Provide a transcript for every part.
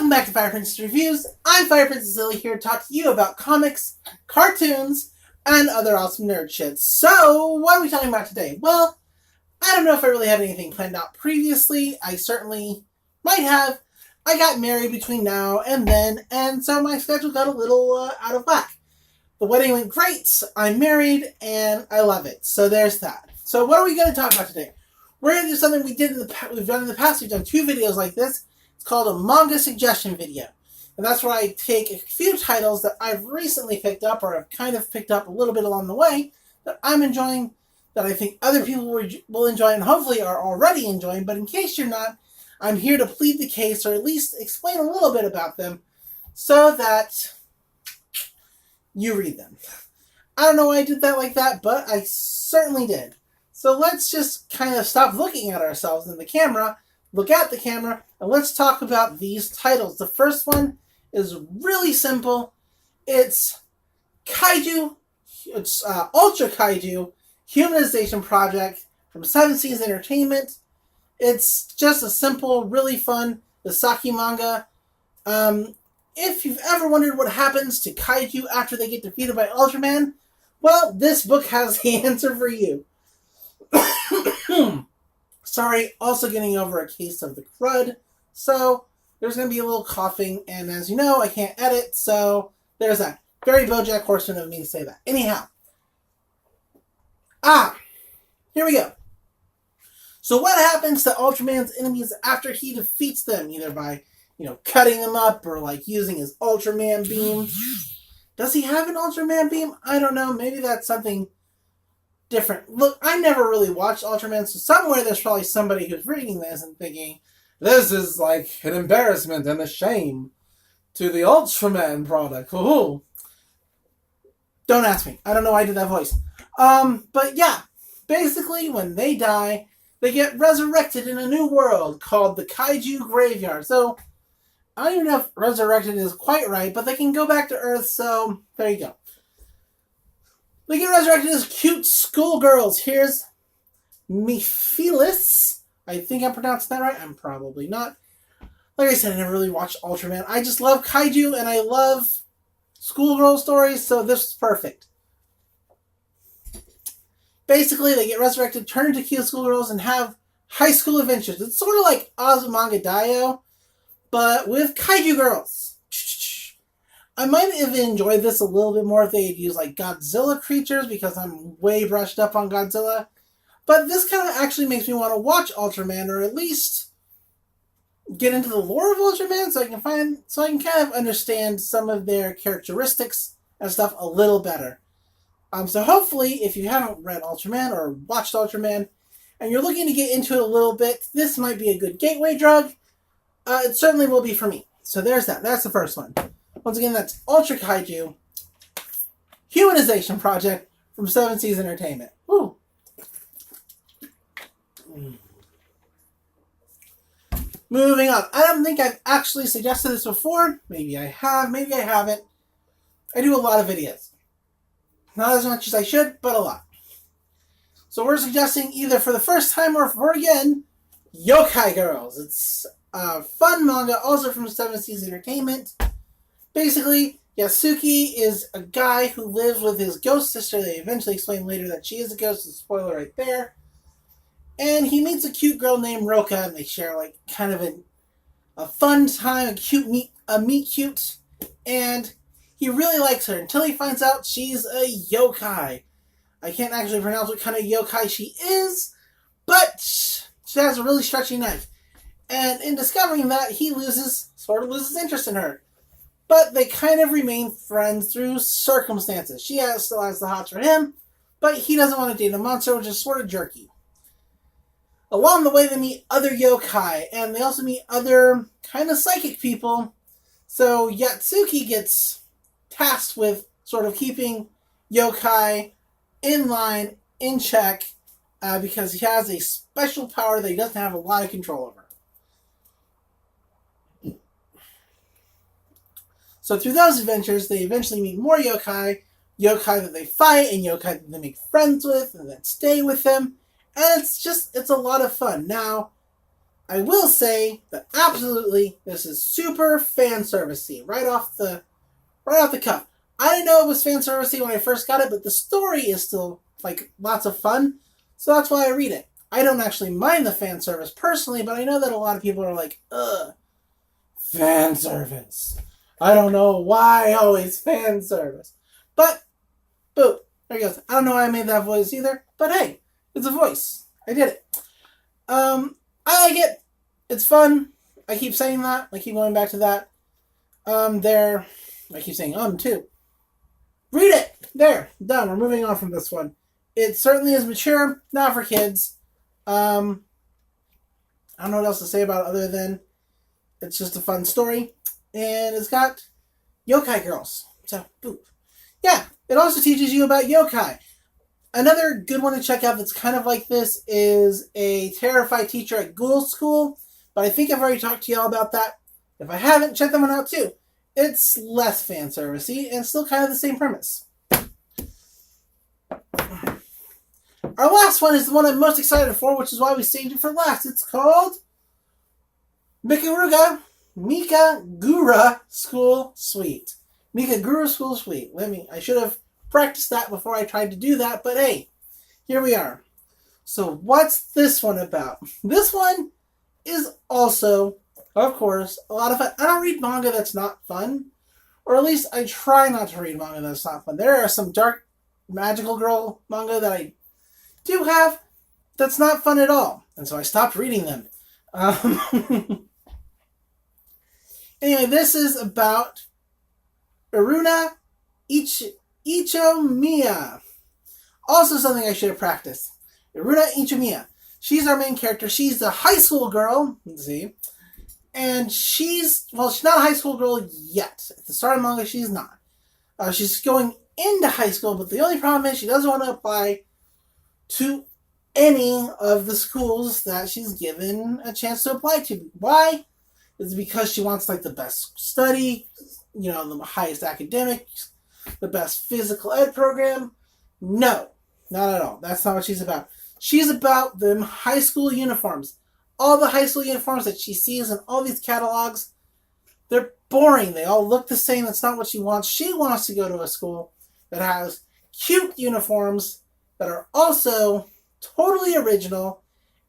Welcome back to Fire Princess Reviews. I'm Fire Princess Lily here to talk to you about comics, cartoons, and other awesome nerd shit. So, what are we talking about today? Well, I don't know if I really had anything planned out previously. I certainly might have. I got married between now and then, and so my schedule got a little out of whack. The wedding went great, I'm married, and I love it. So there's that. So what are we going to talk about today? We're going to do something we've done in the past. We've done 2 videos like this. It's called a manga suggestion video. And that's where I take a few titles that I've recently picked up, or I've kind of picked up a little bit along the way, that I'm enjoying, that I think other people will enjoy, and hopefully are already enjoying. But in case you're not, I'm here to plead the case, or at least explain a little bit about them, so that you read them. I don't know why I did that like that, but I certainly did. So let's just kind of stop looking at ourselves in the camera, look at the camera, and let's talk about these titles. The first one is really simple. It's Kaiju. It's Ultra Kaiju Humanization Project from 7 Seas Entertainment. It's just a simple, really fun Isaki manga. If you've ever wondered what happens to Kaiju after they get defeated by Ultraman, well, this book has the answer for you. Sorry, also getting over a case of the crud, so there's going to be a little coughing, and as you know, I can't edit, so there's that. Very BoJack Horseman of me to say that. Anyhow. Here we go. So what happens to Ultraman's enemies after he defeats them, either by, cutting them up, or, using his Ultraman beam? Does he have an Ultraman beam? I don't know. Maybe that's something different. Look, I never really watched Ultraman, so somewhere there's probably somebody who's reading this and thinking, this is like an embarrassment and a shame to the Ultraman product. Ooh. Don't ask me. I don't know why I did that voice. But yeah, basically when they die, they get resurrected in a new world called the Kaiju Graveyard. So, I don't even know if resurrected is quite right, but they can go back to Earth, so there you go. They get resurrected as cute schoolgirls. Here's Mephilis. I think I'm pronouncing that right. I'm probably not. Like I said, I never really watched Ultraman. I just love Kaiju, and I love schoolgirl stories, so this is perfect. Basically, they get resurrected, turn into cute schoolgirls, and have high school adventures. It's sort of like Azumanga Daioh, but with Kaiju girls. I might have enjoyed this a little bit more if they had used Godzilla creatures, because I'm way brushed up on Godzilla. But this kind of actually makes me want to watch Ultraman, or at least get into the lore of Ultraman, so I can kind of understand some of their characteristics and stuff a little better. So hopefully, if you haven't read Ultraman or watched Ultraman, and you're looking to get into it a little bit, this might be a good gateway drug. It certainly will be for me. So there's that. That's the first one. Once again, that's Ultra Kaiju Humanization Project from 7 Seas Entertainment. Woo! Moving on. I don't think I've actually suggested this before. Maybe I have. Maybe I haven't. I do a lot of videos. Not as much as I should, but a lot. So we're suggesting either for the first time or for again, Yokai Girls. It's a fun manga, also from 7 Seas Entertainment. Basically, Yasuki is a guy who lives with his ghost sister. They eventually explain later that she is a ghost. Spoiler right there. And he meets a cute girl named Roka, and they share kind of a fun time, a meet cute. And he really likes her until he finds out she's a yokai. I can't actually pronounce what kind of yokai she is, but she has a really stretchy knife. And in discovering that, he sort of loses interest in her. But they kind of remain friends through circumstances. She still has the hots for him, but he doesn't want to date a monster, which is sort of jerky. Along the way, they meet other yokai, and they also meet other kind of psychic people. So Yatsuki gets tasked with sort of keeping yokai in line, in check, because he has a special power that he doesn't have a lot of control over. So through those adventures, they eventually meet more yokai that they fight, and yokai that they make friends with, and that stay with them. And it's a lot of fun. Now, I will say that absolutely this is super fan servicey right off the cuff. I didn't know it was fan servicey when I first got it, but the story is still like lots of fun, so that's why I read it. I don't actually mind the fan service personally, but I know that a lot of people are like, ugh, fan service. I don't know why always fan service. But, boop, there he goes. I don't know why I made that voice either, but hey, it's a voice. I did it. I like it. It's fun. I keep saying that. I keep going back to that. I keep saying too. Read it. There. Done. We're moving on from this one. It certainly is mature. Not for kids. I don't know what else to say about it other than it's just a fun story. And it's got Yokai Girls. So, boop. Yeah. It also teaches you about yokai. Another good one to check out that's kind of like this is a Terrified Teacher at Ghoul School. But I think I've already talked to y'all about that. If I haven't, check that one out too. It's less fan servicey and still kind of the same premise. Our last one is the one I'm most excited for, which is why we saved it for last. It's called Mica Gura School Suite. Mica Gura School Suite. I should have practiced that before I tried to do that, but hey, here we are. So what's this one about? This one is also, of course, a lot of fun. I don't read manga that's not fun, or at least I try not to read manga that's not fun. There are some dark magical girl manga that I do have that's not fun at all, and so I stopped reading them. Anyway, this is about Iruna Ichomiya. Also something I should have practiced. Iruna Ichomiya. She's our main character. She's a high school girl. Let's see. And she's not a high school girl yet. At the start of manga, she's not. She's going into high school, but the only problem is she doesn't want to apply to any of the schools that she's given a chance to apply to. Why? It's because she wants like the best study, the highest academics, the best physical ed program. No, not at all. That's not what she's about. She's about them high school uniforms. All the high school uniforms that she sees in all these catalogs, they're boring. They all look the same. That's not what she wants. She wants to go to a school that has cute uniforms that are also totally original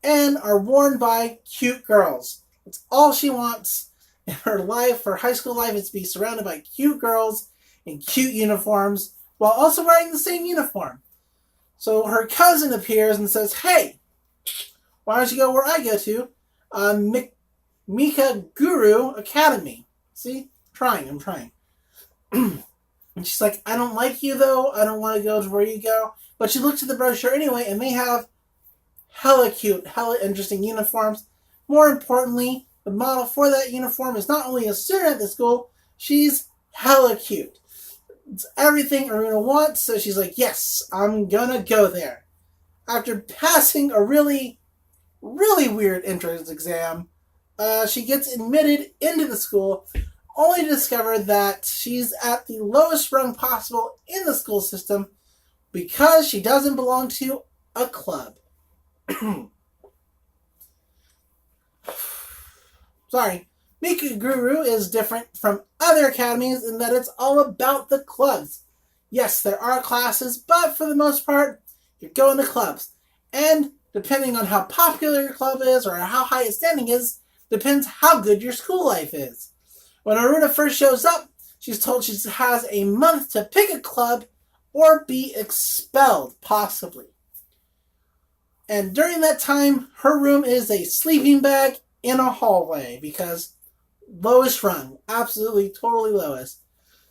and are worn by cute girls. That's all she wants in her life, her high school life, is to be surrounded by cute girls in cute uniforms while also wearing the same uniform. So her cousin appears and says, hey, why don't you go where I go to? Mica Guru Academy. See? I'm trying. And she's like, I don't like you though. I don't want to go to where you go. But she looks at the brochure anyway, and they have hella cute, hella interesting uniforms. More importantly, the model for that uniform is not only a student at the school, she's hella cute. It's everything Iruna wants, so she's like, yes, I'm gonna go there. After passing a really, really weird entrance exam, she gets admitted into the school, only to discover that she's at the lowest rung possible in the school system because she doesn't belong to a club. Sorry. Mica Guru is different from other academies in that it's all about the clubs. Yes, there are classes, but for the most part, you're going to clubs. And depending on how popular your club is or how high its standing is, depends how good your school life is. When Iruna first shows up, she's told she has a month to pick a club or be expelled, possibly. And during that time, her room is a sleeping bag in a hallway because lowest rung, absolutely, totally lowest.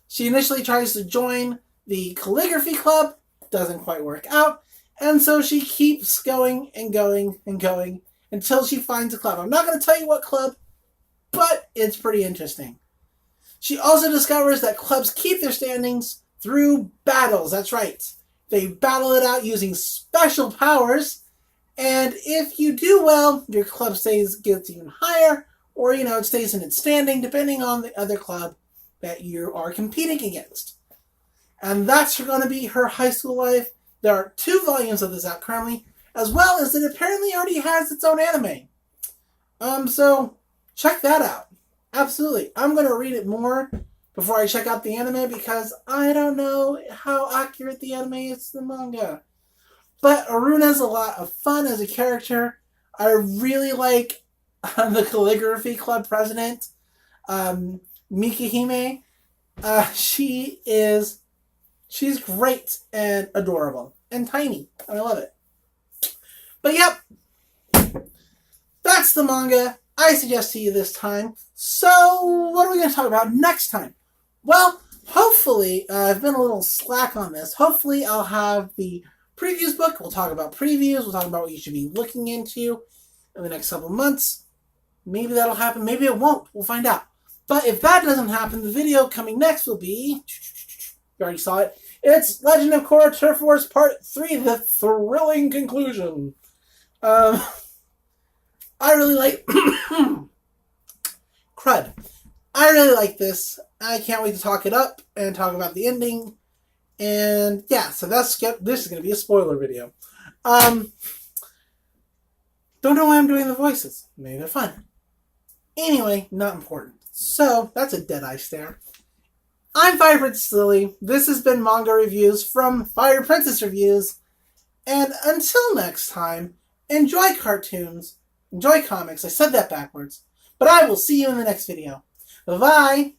She initially tries to join the calligraphy club, doesn't quite work out, and so she keeps going and going and going until she finds a club. I'm not going to tell you what club, but it's pretty interesting. She also discovers that clubs keep their standings through battles. That's right. They battle it out using special powers, and if you do well, your club gets even higher, or, it stays in its standing, depending on the other club that you are competing against. And that's going to be her high school life. There are 2 volumes of this out currently, as well as it apparently already has its own anime. So check that out. Absolutely. I'm going to read it more before I check out the anime because I don't know how accurate the anime is to the manga. But Aruna's a lot of fun as a character. I really like the calligraphy club president, Mica. She's great and adorable and tiny. I love it. But yep, that's the manga I suggest to you this time. So what are we going to talk about next time? Well, hopefully, I've been a little slack on this. Hopefully I'll have the previews book. We'll talk about previews. We'll talk about what you should be looking into in the next couple months. Maybe that'll happen. Maybe it won't. We'll find out. But if that doesn't happen, the video coming next will be... You already saw it. It's Legend of Korra Turf Wars Part 3, the thrilling conclusion. I really like... Crud. I really like this. I can't wait to talk it up and talk about the ending. And yeah, so this is going to be a spoiler video. Don't know why I'm doing the voices. Maybe they're fun. Anyway, not important. So, that's a dead eye stare. I'm Fire Princess Lily. This has been Manga Reviews from Fire Princess Reviews. And until next time, enjoy cartoons, enjoy comics. I said that backwards. But I will see you in the next video. Bye-bye!